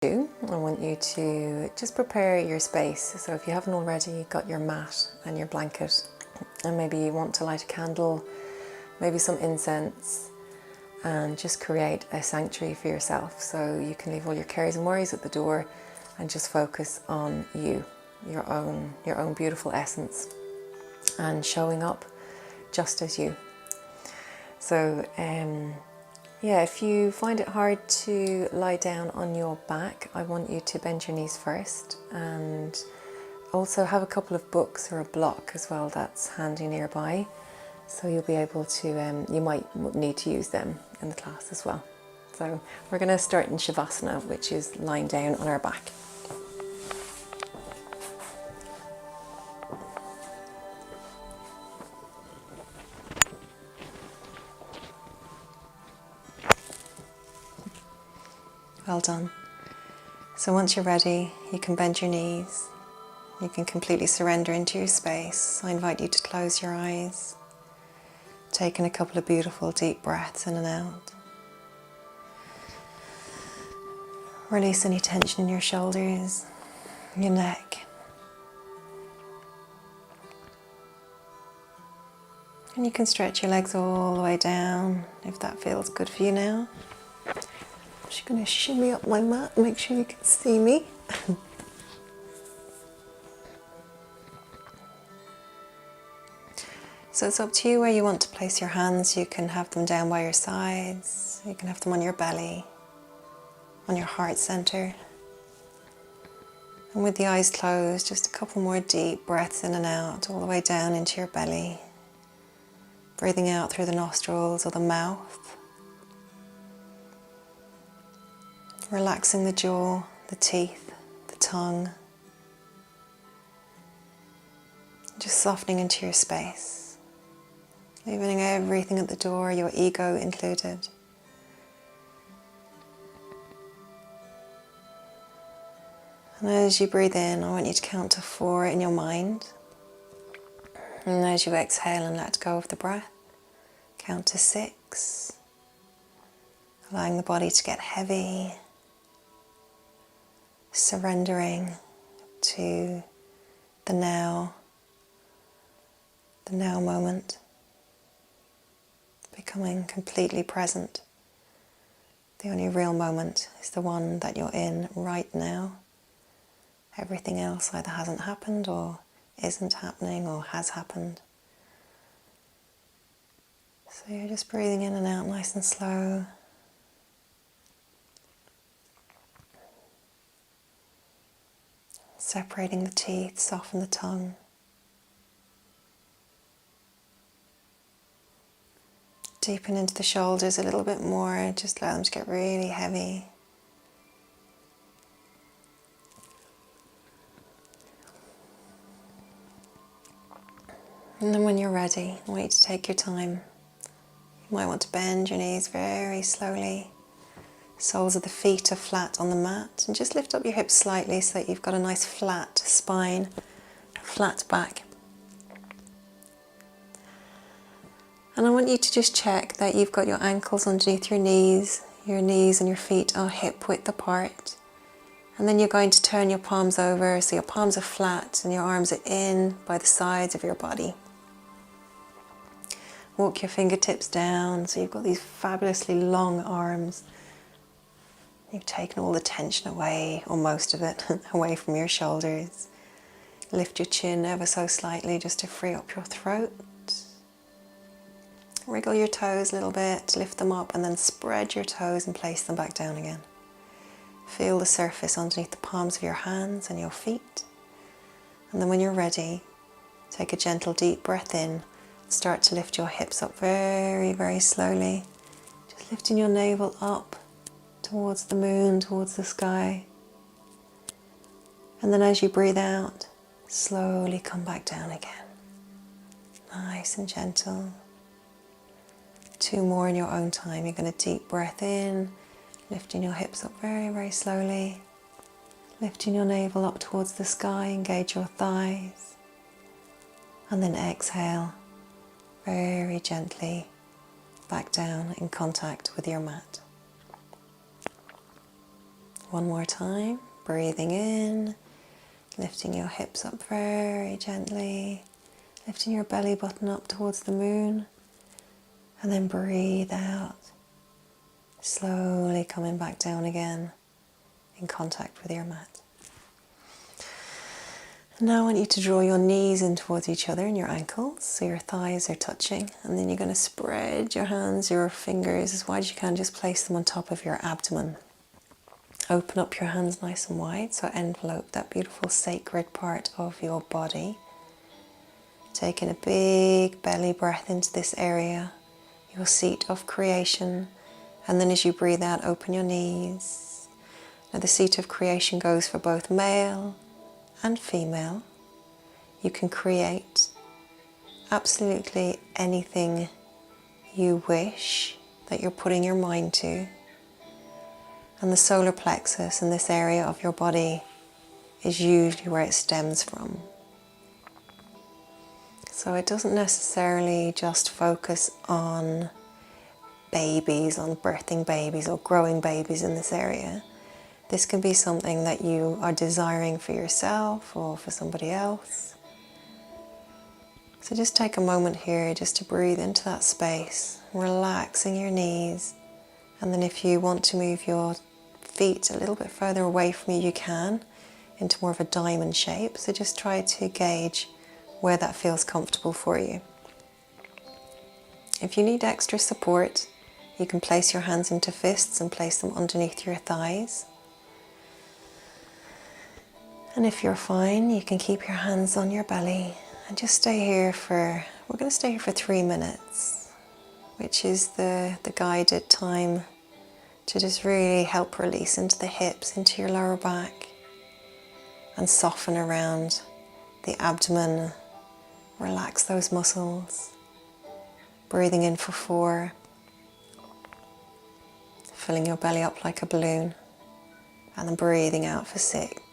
I want you to just prepare your space. So if you haven't already got your mat and your blanket, and maybe you want to light a candle, maybe some incense, and just create a sanctuary for yourself so you can leave all your cares and worries at the door and just focus on you, your own beautiful essence, and showing up just as you. So yeah, if you find it hard to lie down on your back, I want you to bend your knees first, and also have a couple of books or a block as well that's handy nearby, so you'll be able to, you might need to use them in the class as well. So we're going to start in Shavasana, which is lying down on our back. Well done. So once you're ready, you can bend your knees. You can completely surrender into your space. I invite you to close your eyes, taking a couple of beautiful deep breaths in and out. Release any tension in your shoulders, your neck. And you can stretch your legs all the way down if that feels good for you now. I'm just going to shimmy up my mat, make sure you can see me. So it's up to you where you want to place your hands. You can have them down by your sides, you can have them on your belly, on your heart center. And with the eyes closed, just a couple more deep breaths in and out, all the way down into your belly. Breathing out through the nostrils or the mouth. Relaxing the jaw, the teeth, the tongue. Just softening into your space. Leaving everything at the door, your ego included. And as you breathe in, I want you to count to 4 in your mind. And as you exhale and let go of the breath, count to 6. Allowing the body to get heavy. Surrendering to the now moment. Becoming completely present. The only real moment is the one that you're in right now. Everything else either hasn't happened or isn't happening or has happened. So you're just breathing in and out nice and slow. Separating the teeth, soften the tongue. Deepen into the shoulders a little bit more, just allow them to get really heavy. And then when you're ready, I want you to take your time. You might want to bend your knees very slowly. Soles of the feet are flat on the mat, and just lift up your hips slightly so that you've got a nice flat spine, flat back. And I want you to just check that you've got your ankles underneath your knees and your feet are hip width apart. And then you're going to turn your palms over so your palms are flat and your arms are in by the sides of your body. Walk your fingertips down so you've got these fabulously long arms. You've taken all the tension away, or most of it, away from your shoulders. Lift your chin ever so slightly just to free up your throat. Wriggle your toes a little bit, lift them up, and then spread your toes and place them back down again. Feel the surface underneath the palms of your hands and your feet. And then when you're ready, take a gentle deep breath in. Start to lift your hips up very, very slowly. Just lifting your navel up towards the moon, towards the sky. And then as you breathe out, slowly come back down again. Nice and gentle. 2 more in your own time. You're going to deep breath in, lifting your hips up very, very slowly. Lifting your navel up towards the sky, engage your thighs. And then exhale, very gently back down in contact with your mat. One more time, breathing in, lifting your hips up very gently, lifting your belly button up towards the moon, and then breathe out, slowly coming back down again in contact with your mat. Now I want you to draw your knees in towards each other and your ankles, so your thighs are touching, and then you're going to spread your hands, your fingers as wide as you can, just place them on top of your abdomen. Open up your hands nice and wide, so envelope that beautiful sacred part of your body. Taking a big belly breath into this area, your seat of creation, and then as you breathe out, open your knees. Now the seat of creation goes for both male and female. You can create absolutely anything you wish that you're putting your mind to. And the solar plexus in this area of your body is usually where it stems from. So it doesn't necessarily just focus on babies, on birthing babies or growing babies in this area. This can be something that you are desiring for yourself or for somebody else. So just take a moment here just to breathe into that space, relaxing your knees. And then if you want to move your feet a little bit further away from you, you can, into more of a diamond shape. So just try to gauge where that feels comfortable for you. If you need extra support, you can place your hands into fists and place them underneath your thighs. And if you're fine, you can keep your hands on your belly and just stay here we're going to stay here for 3 minutes, which is the guided time to just really help release into the hips, into your lower back, and soften around the abdomen. Relax those muscles. Breathing in for 4, filling your belly up like a balloon, and then breathing out for 6.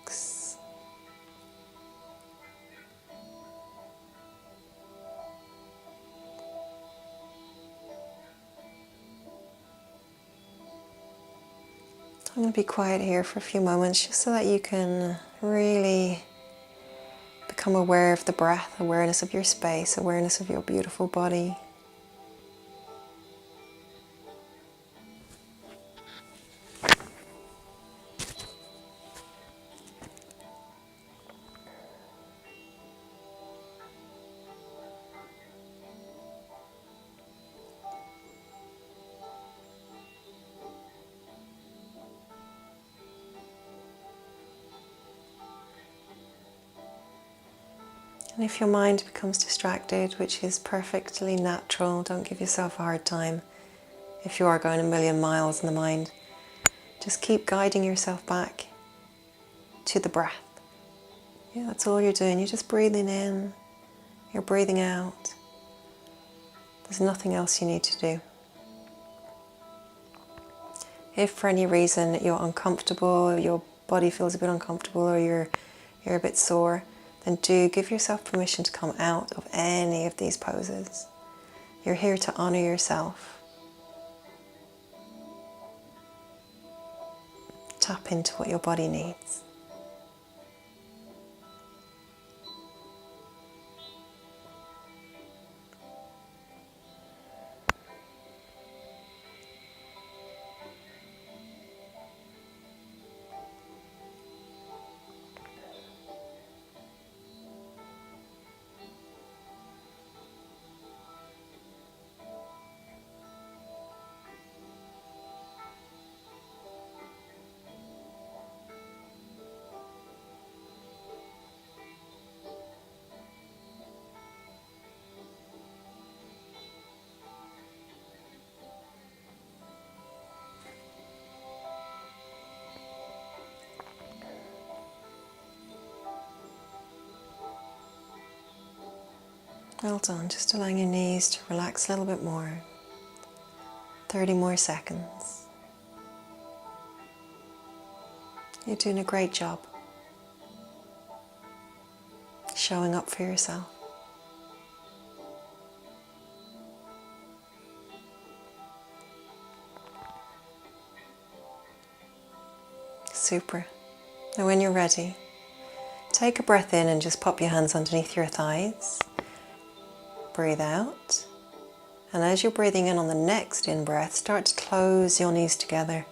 I'm going to be quiet here for a few moments just so that you can really become aware of the breath, awareness of your space, awareness of your beautiful body. And if your mind becomes distracted, which is perfectly natural, don't give yourself a hard time. If you are going a million miles in the mind, just keep guiding yourself back to the breath. Yeah, that's all you're doing. You're just breathing in, you're breathing out. There's nothing else you need to do. If for any reason you're uncomfortable, your body feels a bit uncomfortable, or you're a bit sore, then do give yourself permission to come out of any of these poses. You're here to honor yourself. Tap into what your body needs. Well done, just allowing your knees to relax a little bit more. 30 more seconds. You're doing a great job. Showing up for yourself. Super. Now when you're ready, take a breath in and just pop your hands underneath your thighs. Breathe out. And as you're breathing in on the next in-breath, start to close your knees together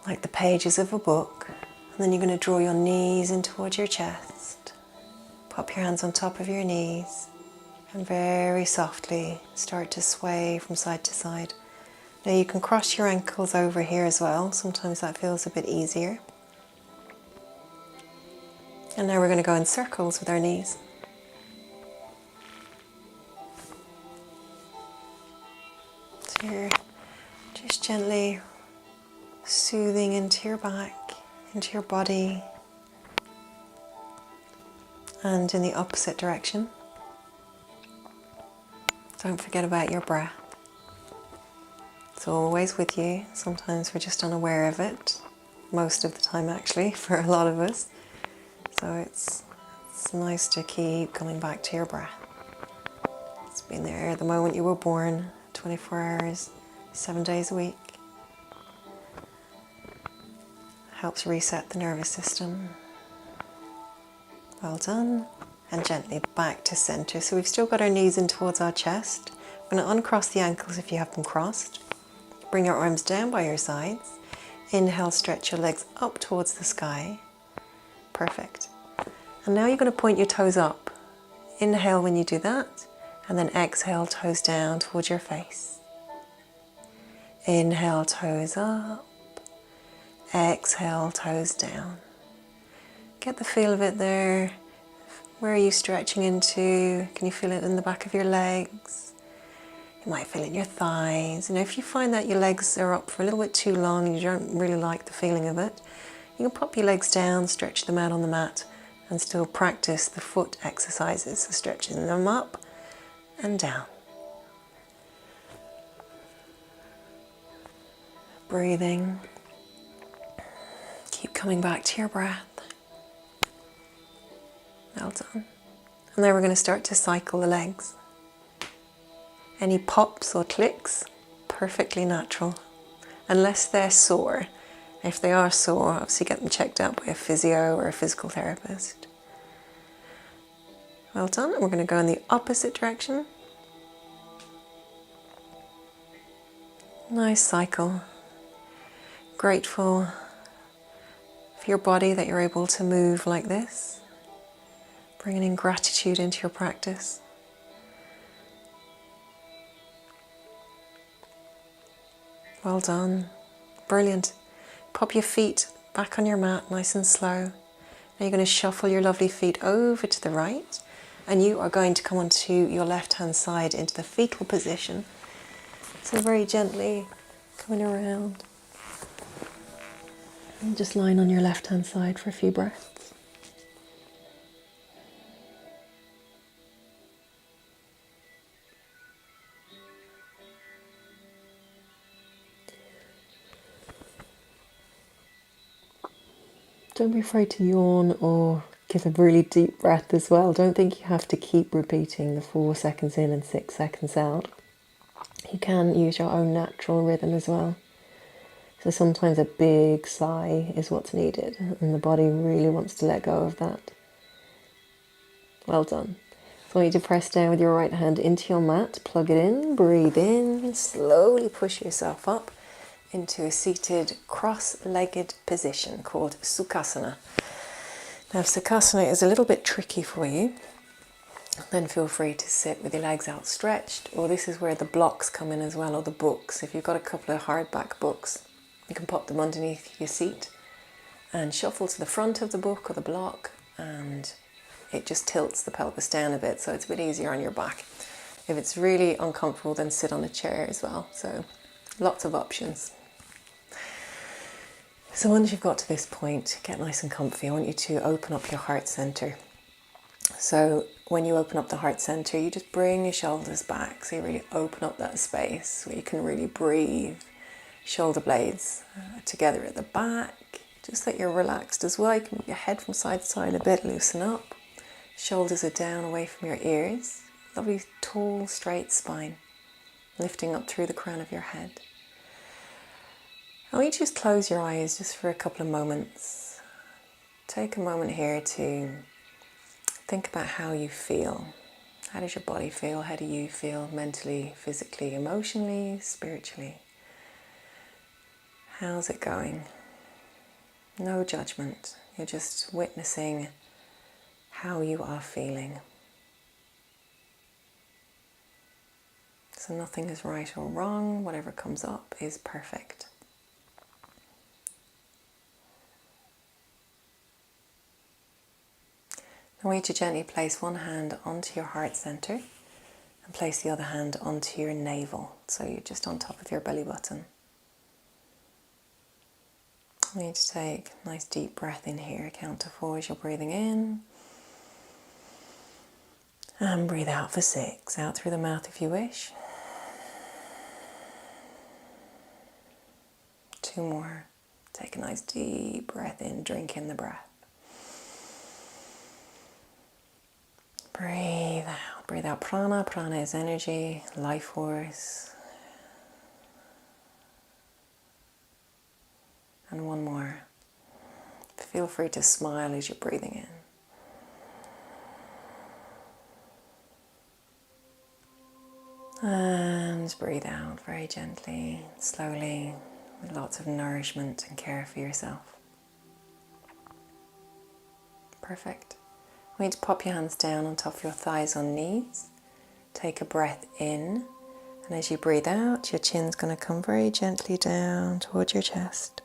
like the pages of a book. And then you're going to draw your knees in towards your chest. Pop your hands on top of your knees and very softly start to sway from side to side. Now you can cross your ankles over here as well. Sometimes that feels a bit easier. And now we're going to go in circles with our knees. So you're just gently soothing into your back, into your body, and in the opposite direction. Don't forget about your breath. It's always with you. Sometimes we're just unaware of it. Most of the time actually, for a lot of us. So it's nice to keep coming back to your breath. It's been there the moment you were born, 24 hours, 7 days a week. Helps reset the nervous system. Well done. And gently back to center. So we've still got our knees in towards our chest. We're going to uncross the ankles if you have them crossed. Bring your arms down by your sides. Inhale, stretch your legs up towards the sky. Perfect. And now you're going to point your toes up. Inhale when you do that. And then exhale, toes down towards your face. Inhale, toes up. Exhale, toes down. Get the feel of it there. Where are you stretching into? Can you feel it in the back of your legs? You might feel it in your thighs. And if you find that your legs are up for a little bit too long and you don't really like the feeling of it, you can pop your legs down, stretch them out on the mat, and still practice the foot exercises. So stretching them up and down. Breathing. Keep coming back to your breath. Well done. And then we're going to start to cycle the legs. Any pops or clicks, perfectly natural. Unless they're sore. If they are sore, obviously get them checked out by a physio or a physical therapist. Well done. And we're going to go in the opposite direction. Nice cycle. Grateful for your body that you're able to move like this. Bringing in gratitude into your practice. Well done. Brilliant. Pop your feet back on your mat nice and slow. Now you're going to shuffle your lovely feet over to the right, and you are going to come onto your left hand side into the fetal position. So very gently coming around. And just lying on your left hand side for a few breaths. Don't be afraid to yawn or give a really deep breath as well. Don't think you have to keep repeating the 4 seconds in and 6 seconds out. You can use your own natural rhythm as well. So sometimes a big sigh is what's needed, and the body really wants to let go of that. Well done. So I want you to press down with your right hand into your mat, plug it in, breathe in, slowly push yourself up into a seated cross-legged position called Sukhasana. Now if Sukhasana is a little bit tricky for you, then feel free to sit with your legs outstretched, or this is where the blocks come in as well, or the books. If you've got a couple of hardback books, you can pop them underneath your seat and shuffle to the front of the book or the block, and it just tilts the pelvis down a bit, so it's a bit easier on your back. If it's really uncomfortable, then sit on a chair as well. So lots of options. So once you've got to this point, get nice and comfy. I want you to open up your heart center. So when you open up the heart center, you just bring your shoulders back. So you really open up that space where you can really breathe. Shoulder blades together at the back. Just that you're relaxed as well. You can move your head from side to side a bit, loosen up. Shoulders are down away from your ears. Lovely tall, straight spine. Lifting up through the crown of your head. I want you to just close your eyes just for a couple of moments. Take a moment here to think about how you feel. How does your body feel? How do you feel mentally, physically, emotionally, spiritually? How's it going? No judgment. You're just witnessing how you are feeling. So nothing is right or wrong. Whatever comes up is perfect. I want you to gently place one hand onto your heart center and place the other hand onto your navel. So you're just on top of your belly button. I want you to take a nice deep breath in here. Count to 4 as you're breathing in. And breathe out for 6. Out through the mouth if you wish. 2 more. Take a nice deep breath in. Drink in the breath. Breathe out. Breathe out prana. Prana is energy, life force. And 1 more. Feel free to smile as you're breathing in. And breathe out very gently, slowly, with lots of nourishment and care for yourself. Perfect. I want you to pop your hands down on top of your thighs on knees. Take a breath in, and as you breathe out, your chin's going to come very gently down towards your chest.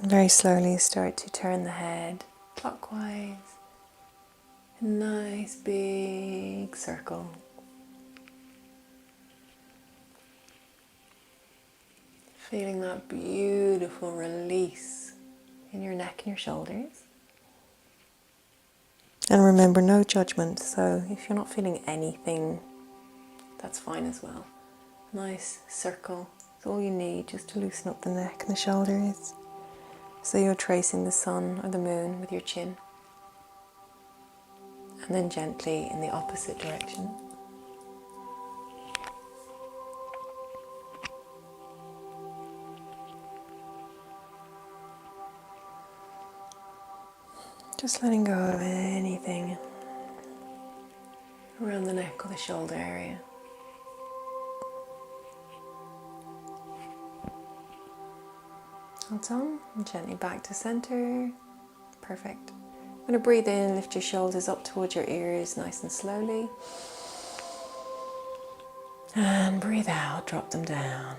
Very slowly start to turn the head clockwise. A nice big circle. Feeling that beautiful release in your neck and your shoulders. And remember, no judgment, so if you're not feeling anything, that's fine as well. Nice circle, it's all you need just to loosen up the neck and the shoulders. So you're tracing the sun or the moon with your chin. And then gently in the opposite direction. Just letting go of anything around the neck or the shoulder area. Well done. And gently back to center. Perfect. I'm going to breathe in, lift your shoulders up towards your ears nice and slowly. And breathe out, drop them down.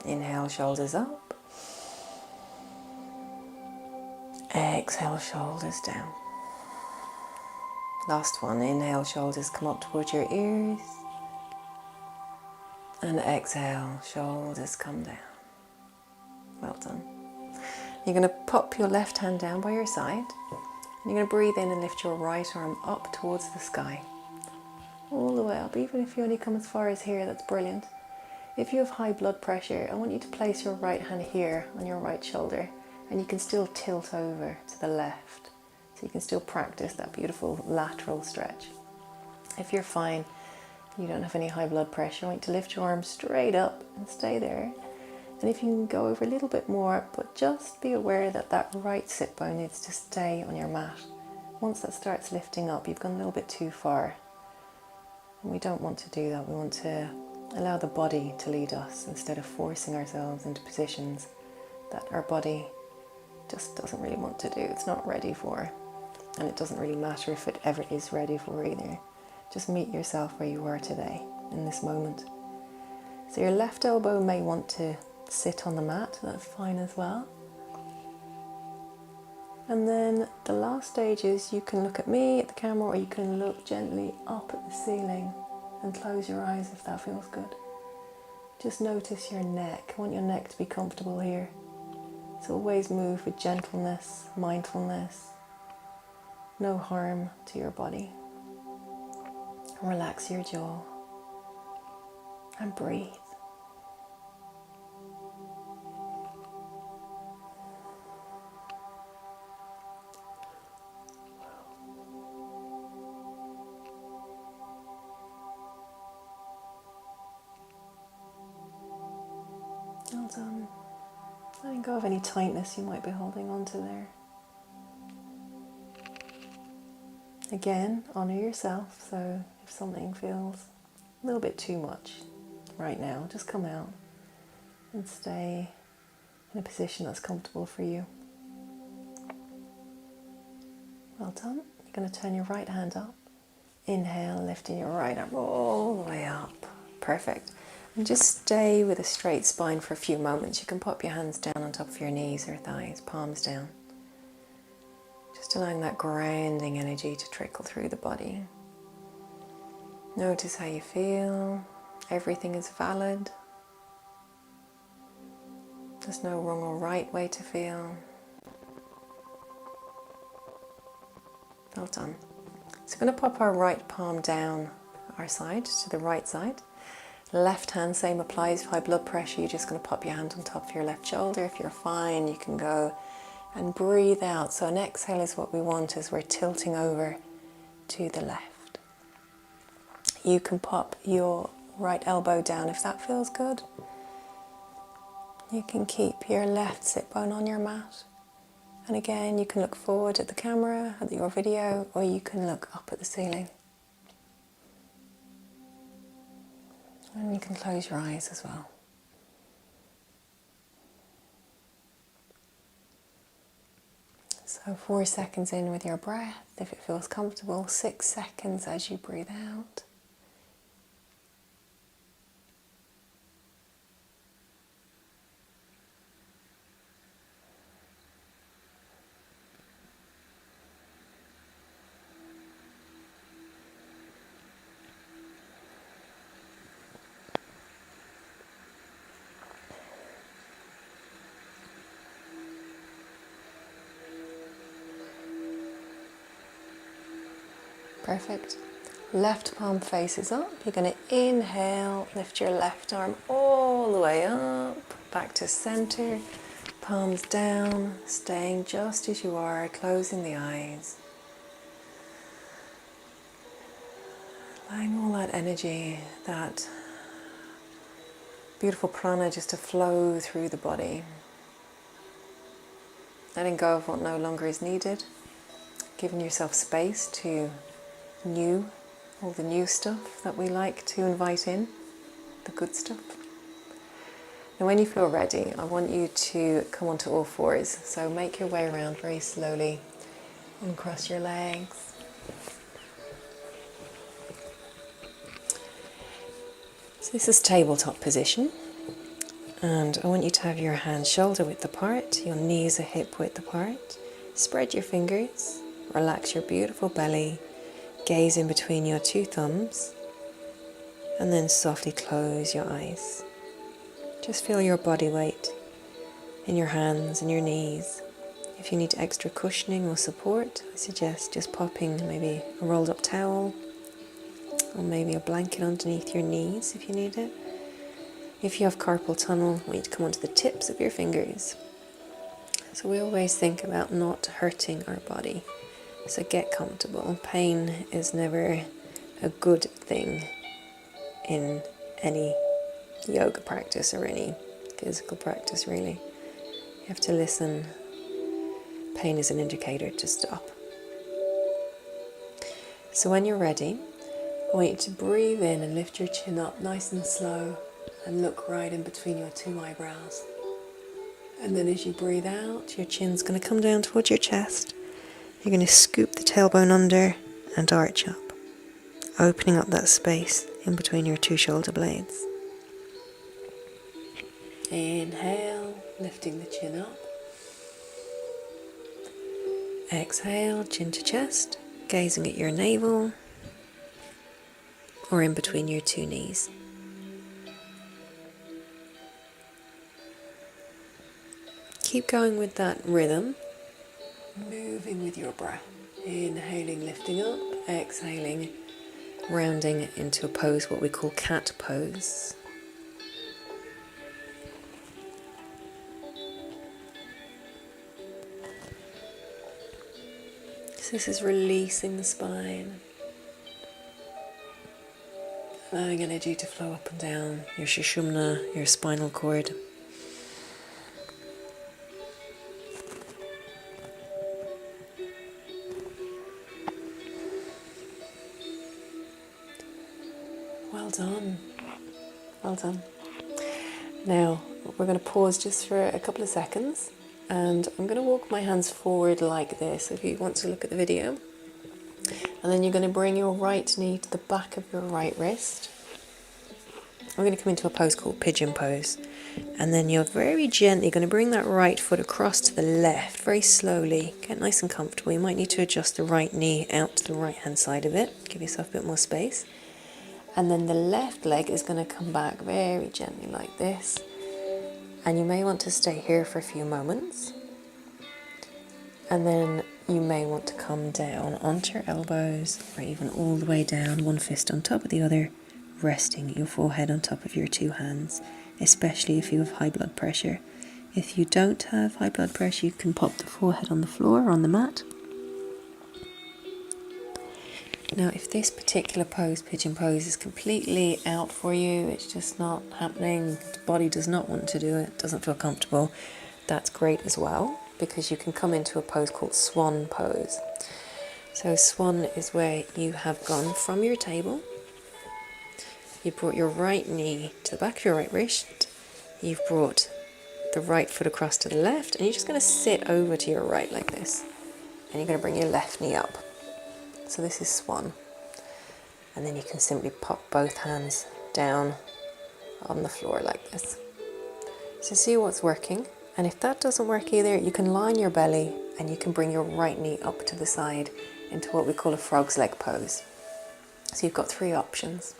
Inhale, shoulders up. Exhale, shoulders down. Last one, inhale, shoulders come up towards your ears. And exhale, shoulders come down. Well done. You're going to pop your left hand down by your side. And you're going to breathe in and lift your right arm up towards the sky. All the way up, even if you only come as far as here, that's brilliant. If you have high blood pressure, I want you to place your right hand here on your right shoulder. And you can still tilt over to the left. So you can still practice that beautiful lateral stretch. If you're fine, you don't have any high blood pressure, I want you to lift your arms straight up and stay there. And if you can go over a little bit more, but just be aware that that right sit bone needs to stay on your mat. Once that starts lifting up, you've gone a little bit too far. And we don't want to do that. We want to allow the body to lead us instead of forcing ourselves into positions that our body just doesn't really want to do. It's not ready for. And it doesn't really matter if it ever is ready for either. Just meet yourself where you are today, in this moment. So your left elbow may want to sit on the mat, that's fine as well. And then the last stage is you can look at me, at the camera, or you can look gently up at the ceiling and close your eyes if that feels good. Just notice your neck. I want your neck to be comfortable here. So always move with gentleness, mindfulness, no harm to your body. Relax your jaw and breathe. Well done. Letting go of any tightness you might be holding onto there. Again, honour yourself, so if something feels a little bit too much right now, just come out and stay in a position that's comfortable for you. Well done. You're going to turn your right hand up. Inhale, lifting your right arm all the way up. Perfect. And just stay with a straight spine for a few moments. You can pop your hands down on top of your knees or thighs, palms down. Just allowing that grounding energy to trickle through the body. Notice how you feel. Everything is valid. There's no wrong or right way to feel. Well done. So we're going to pop our right palm down our side, to the right side. Left hand, same applies. High blood pressure, you're just going to pop your hand on top of your left shoulder. If you're fine, you can go and breathe out. So an exhale is what we want as we're tilting over to the left. You can pop your right elbow down if that feels good. You can keep your left sit bone on your mat. And again, you can look forward at the camera, at your video, or you can look up at the ceiling. And you can close your eyes as well. So 4 seconds in with your breath, if it feels comfortable. 6 seconds as you breathe out. Perfect. Left palm faces up. You're going to inhale, lift your left arm all the way up, back to center, palms down, staying just as you are, closing the eyes. Allowing all that energy, that beautiful prana just to flow through the body. Letting go of what no longer is needed, giving yourself space to all the new stuff that we like to invite in, the good stuff. Now when you feel ready, I want you to come onto all fours. So make your way around very slowly and cross your legs. So this is tabletop position. And I want you to have your hands shoulder width apart, your knees are hip width apart. Spread your fingers, relax your beautiful belly. Gaze in between your two thumbs and then softly close your eyes. Just feel your body weight in your hands and your knees. If you need extra cushioning or support, I suggest just popping maybe a rolled up towel or maybe a blanket underneath your knees if you need it. If you have carpal tunnel, I want you to come onto the tips of your fingers. So we always think about not hurting our body. So get comfortable. Pain is never a good thing in any yoga practice or any physical practice, really. You have to listen. Pain is an indicator to stop. So when you're ready, I want you to breathe in and lift your chin up nice and slow and look right in between your two eyebrows. And then as you breathe out, your chin's going to come down towards your chest. You're going to scoop the tailbone under and arch up, opening up that space in between your two shoulder blades. Inhale, lifting the chin up. Exhale, chin to chest, gazing at your navel or in between your two knees. Keep going with that rhythm. Moving with your breath. Inhaling, lifting up. Exhaling, rounding into a pose, what we call cat pose. So this is releasing the spine. Allowing energy to flow up and down your sushumna, your spinal cord. done. Now we're going to pause just for a couple of seconds, and I'm going to walk my hands forward like this if you want to look at the video. And then you're going to bring your right knee to the back of your right wrist. We're going to come into a pose called pigeon pose. And then you're very gently going to bring that right foot across to the left, very slowly. Get nice and comfortable. You might need to adjust the right knee out to the right hand side of it. Give yourself a bit more space. And then the left leg is going to come back very gently like this. And you may want to stay here for a few moments. And then you may want to come down onto your elbows, or even all the way down, one fist on top of the other, resting your forehead on top of your two hands, especially if you have high blood pressure. If you don't have high blood pressure, you can pop the forehead on the floor or on the mat. Now, if this particular pose, pigeon pose, is completely out for you, it's just not happening, the body does not want to do it, doesn't feel comfortable, that's great as well, because you can come into a pose called swan pose. So swan is where you have gone from your table, you brought your right knee to the back of your right wrist, you've brought the right foot across to the left, and you're just going to sit over to your right like this, and you're going to bring your left knee up. So this is swan. And then you can simply pop both hands down on the floor like this. So see what's working. And if that doesn't work either, you can line your belly and you can bring your right knee up to the side into what we call a frog's leg pose. So you've got three options.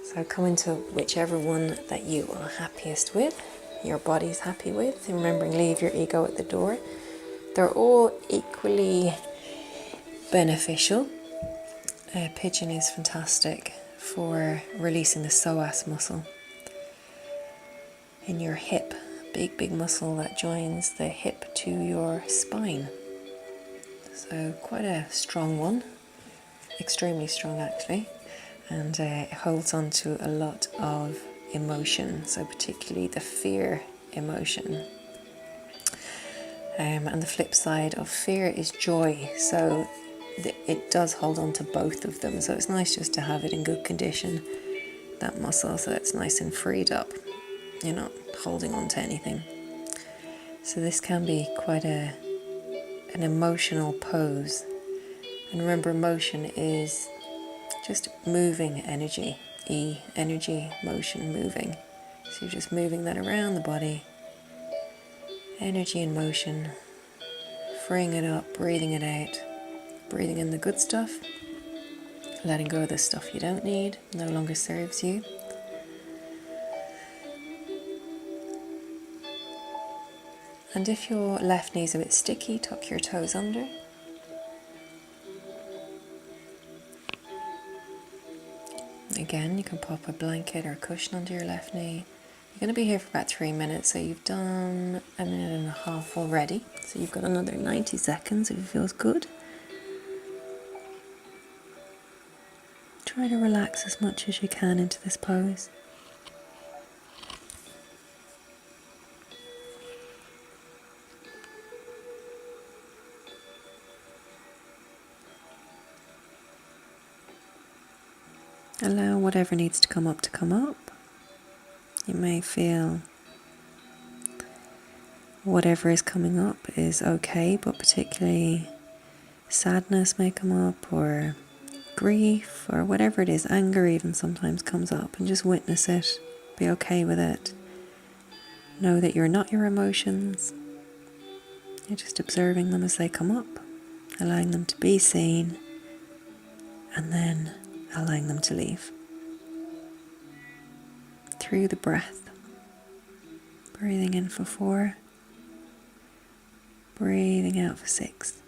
So come into whichever one that you are happiest with, your body's happy with. And remembering, leave your ego at the door. They're all equally beneficial. Pigeon is fantastic for releasing the psoas muscle in your hip, big muscle that joins the hip to your spine. So quite a strong one, extremely strong actually, and it holds on to a lot of emotion, so particularly the fear emotion. And the flip side of fear is joy, so it does hold on to both of them, so it's nice just to have it in good condition, that muscle, so it's nice and freed up. You're not holding on to anything. So this can be quite an emotional pose. And remember, emotion is just moving energy. Energy, motion, moving. So you're just moving that around the body. Energy and motion. Freeing it up, breathing it out. Breathing in the good stuff, letting go of the stuff you don't need, no longer serves you. And if your left knee is a bit sticky, tuck your toes under. Again, you can pop a blanket or a cushion under your left knee. You're going to be here for about 3 minutes, so you've done 1.5 minutes already. So you've got another 90 seconds if it feels good. Try to relax as much as you can into this pose. Allow whatever needs to come up. You may feel whatever is coming up is okay, but particularly sadness may come up, or grief, or whatever it is, anger even sometimes comes up, and just witness it, be okay with it. Know that you're not your emotions, you're just observing them as they come up, allowing them to be seen, and then allowing them to leave. Through the breath, breathing in for 4, breathing out for 6.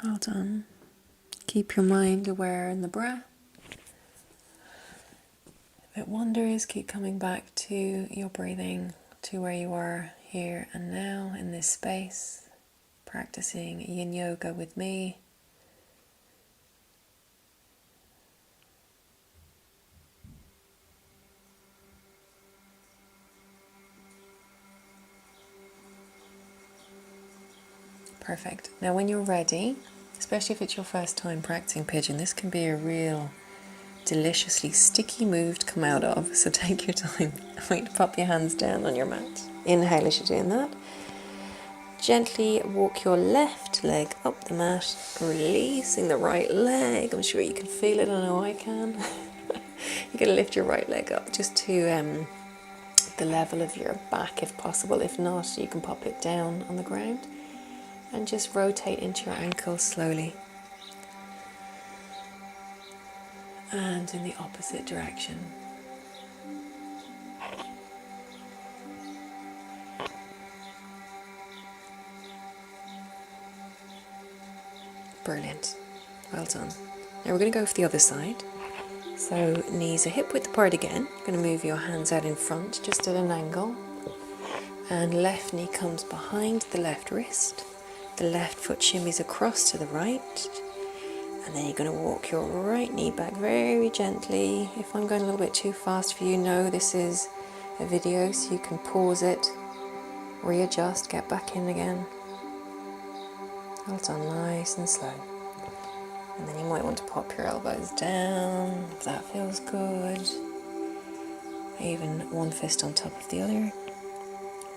Well done. Keep your mind aware in the breath. If it wanders, keep coming back to your breathing. to where you are here and now in this space, practicing yin yoga with me. Perfect. Now when you're ready, especially if it's your first time practicing pigeon, this can be a real deliciously sticky move to come out of, so take your time. I want you to pop your hands down on your mat. Inhale as you're doing that. Gently walk your left leg up the mat, releasing the right leg. I'm sure you can feel it, I know I can. You're going to lift your right leg up just to the level of your back if possible. If not, you can pop it down on the ground and just rotate into your ankles slowly. And in the opposite direction. Brilliant. Well done. Now we're going to go for the other side. So knees are hip width apart again. You're going to move your hands out in front, just at an angle. And left knee comes behind the left wrist. The left foot shimmies across to the right. And then you're going to walk your right knee back very gently. If I'm going a little bit too fast for you, know this is a video, so you can pause it, readjust, get back in again. Well done, nice and slow. And then you might want to pop your elbows down, if that feels good. Even one fist on top of the other.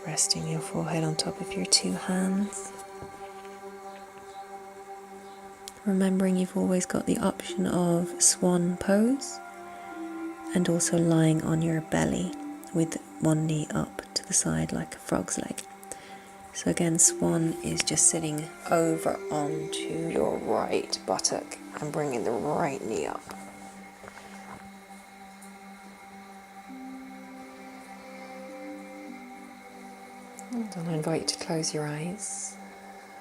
Resting your forehead on top of your two hands. Remembering you've always got the option of swan pose and also lying on your belly with one knee up to the side like a frog's leg. So again, swan is just sitting over onto your right buttock and bringing the right knee up. And I invite you to close your eyes.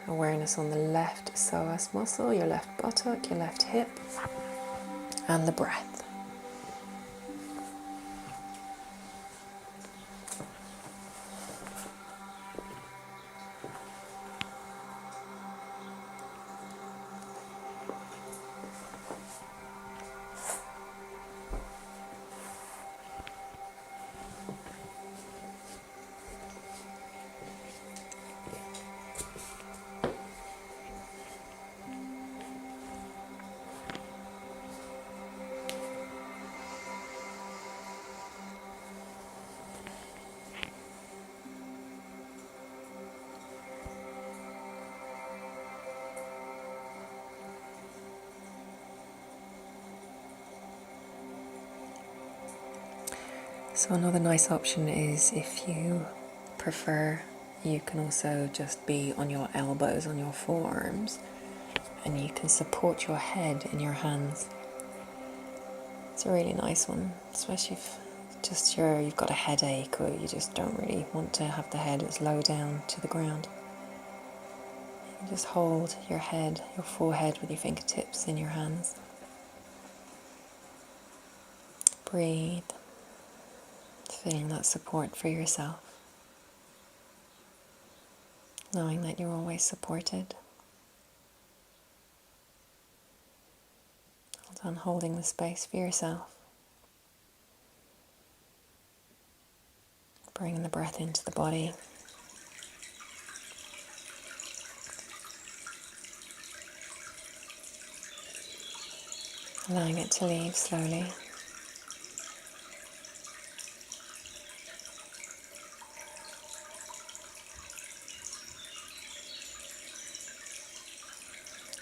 Awareness on the left psoas muscle, your left buttock, your left hip, and the breath. So another nice option is, if you prefer, you can also just be on your elbows, on your forearms, and you can support your head in your hands. It's a really nice one, especially if just you've got a headache or you just don't really want to have the head as low down to the ground. You just hold your head, your forehead with your fingertips in your hands. Breathe. Feeling that support for yourself, knowing that you're always supported. Hold on, holding the space for yourself. Bringing the breath into the body. Allowing it to leave slowly.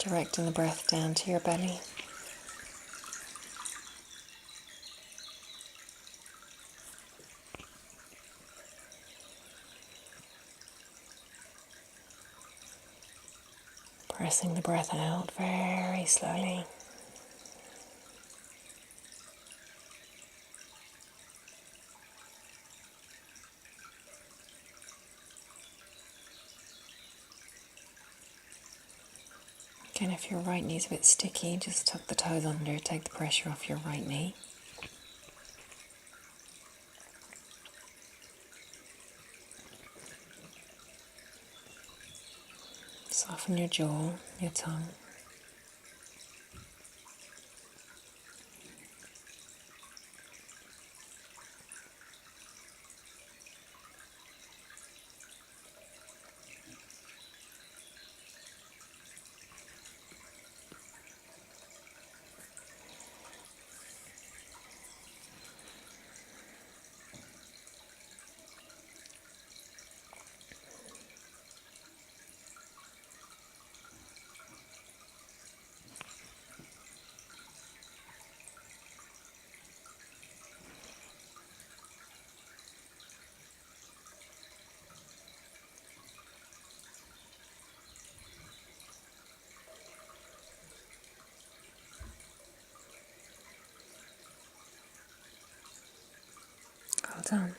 Directing the breath down to your belly. Pressing the breath out very slowly. Again, if your right knee's a bit sticky, just tuck the toes under, take the pressure off your right knee. Soften your jaw, your tongue. Well done.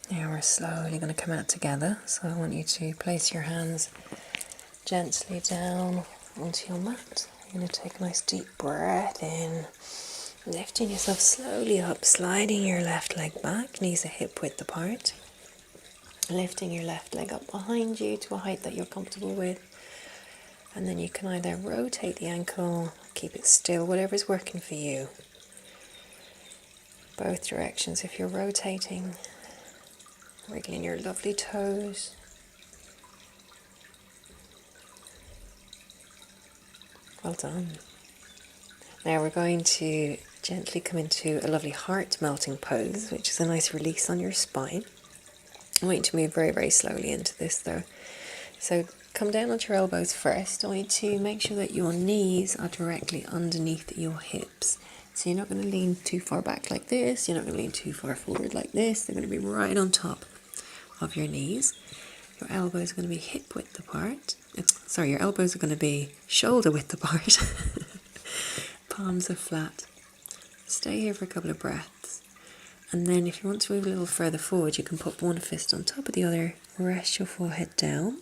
Now we're slowly going to come out together, so I want you to place your hands gently down onto your mat. You're going to take a nice deep breath in, lifting yourself slowly up, sliding your left leg back, knees are hip width apart, lifting your left leg up behind you to a height that you're comfortable with, and then you can either rotate the ankle, keep it still, whatever's working for you. Both directions. If you're rotating, wriggling your lovely toes. Well done. Now we're going to gently come into a lovely heart melting pose, which is a nice release on your spine. I want you to move very, very slowly into this though. So come down onto your elbows first. I want you to make sure that your knees are directly underneath your hips. So you're not going to lean too far back like this. You're not going to lean too far forward like this. They're going to be right on top of your knees. Your elbows are going to be hip width apart. Your elbows are going to be shoulder width apart. Palms are flat. Stay here for a couple of breaths. And then if you want to move a little further forward, you can put one fist on top of the other. Rest your forehead down.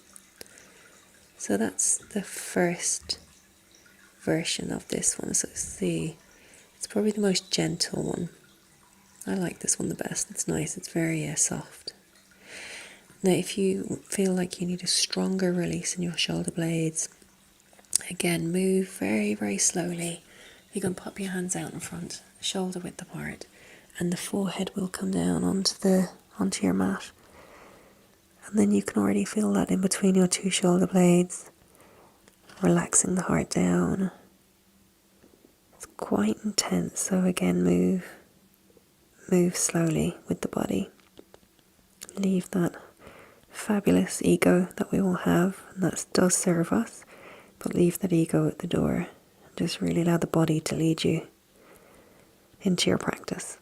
So that's the first version of this one. So it's probably the most gentle one. I like this one the best. It's nice. It's very soft. Now, if you feel like you need a stronger release in your shoulder blades, again, move very, very slowly. You can pop your hands out in front, shoulder width apart, and the forehead will come down onto your mat. And then you can already feel that in between your two shoulder blades, relaxing the heart down. It's quite intense, so again, move slowly with the body. Leave that fabulous ego that we all have, and that does serve us, but leave that ego at the door and just really allow the body to lead you into your practice.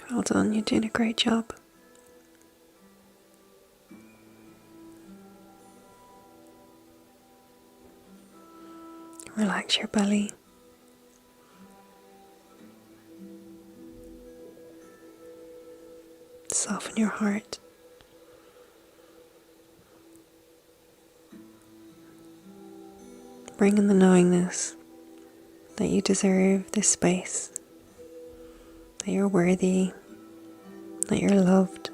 Well done, you're doing a great job. Relax your belly. Soften your heart. Bring in the knowingness that you deserve this space, that you're worthy, that you're loved.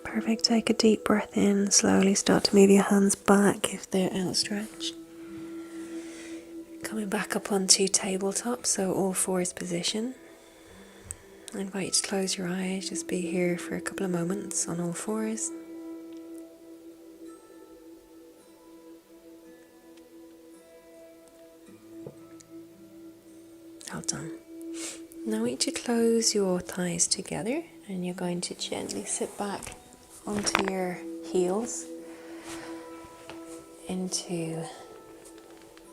Perfect. Take a deep breath in. Slowly start to move your hands back if they're outstretched. Coming back up onto tabletop, so all fours position. I invite you to close your eyes. Just be here for a couple of moments on all fours. Well done. Now I want you to close your thighs together and you're going to gently sit back onto your heels into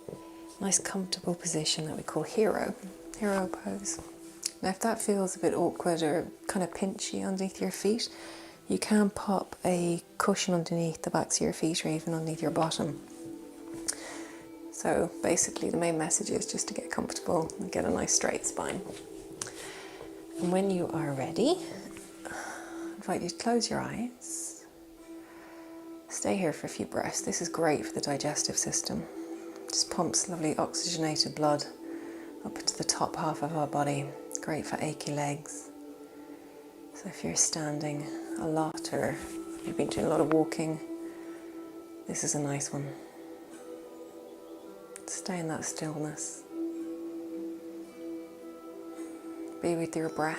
a nice comfortable position that we call hero pose. Now if that feels a bit awkward or kind of pinchy underneath your feet, you can pop a cushion underneath the backs of your feet or even underneath your bottom. So basically the main message is just to get comfortable and get a nice straight spine. And when you are ready, I invite you to close your eyes. Stay here for a few breaths. This is great for the digestive system. Just pumps lovely oxygenated blood up into the top half of our body. It's great for achy legs. So if you're standing a lot or you've been doing a lot of walking, this is a nice one. Stay in that stillness. Be with your breath.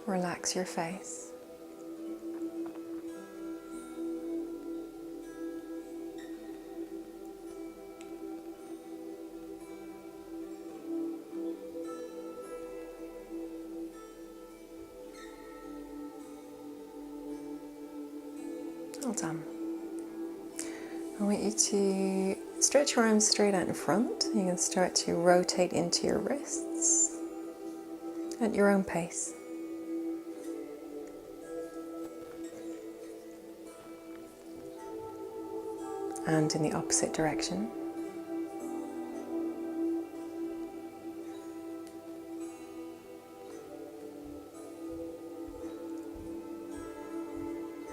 Relax your face. Well done. I want you to stretch your arms straight out in front. You can start to rotate into your wrists at your own pace. And in the opposite direction.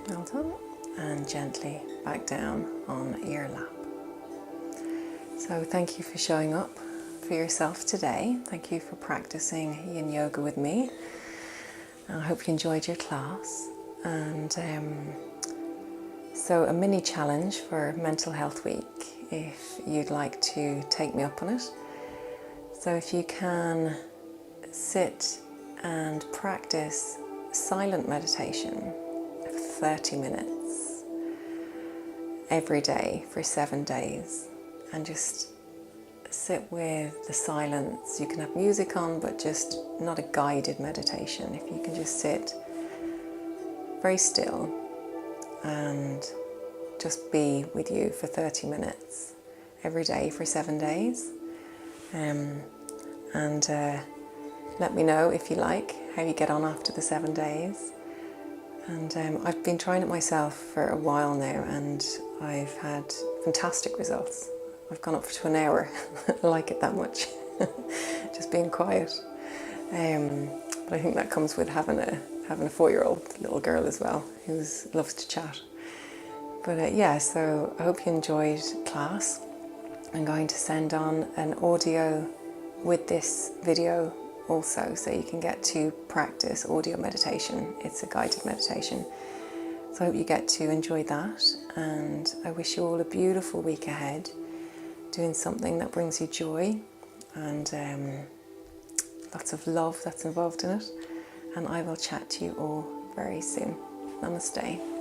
Well done. And gently back down on your lap. So thank you for showing up for yourself today. Thank you for practicing yin yoga with me. I hope you enjoyed your class. And so a mini challenge for Mental Health Week, if you'd like to take me up on it. So if you can sit and practice silent meditation for 30 minutes every day for 7 days, and just sit with the silence. You can have music on, but just not a guided meditation. If you can just sit very still and just be with you for 30 minutes every day for 7 days. Let me know if you like how you get on after the 7 days. And I've been trying it myself for a while now and I've had fantastic results. I've gone up to an hour. I like it that much, just being quiet. But I think that comes with having a 4-year-old little girl as well, who loves to chat. But yeah, so I hope you enjoyed class. I'm going to send on an audio with this video also, so you can get to practice audio meditation. It's a guided meditation. So I hope you get to enjoy that, and I wish you all a beautiful week ahead, doing something that brings you joy and lots of love that's involved in it. And I will chat to you all very soon. Namaste.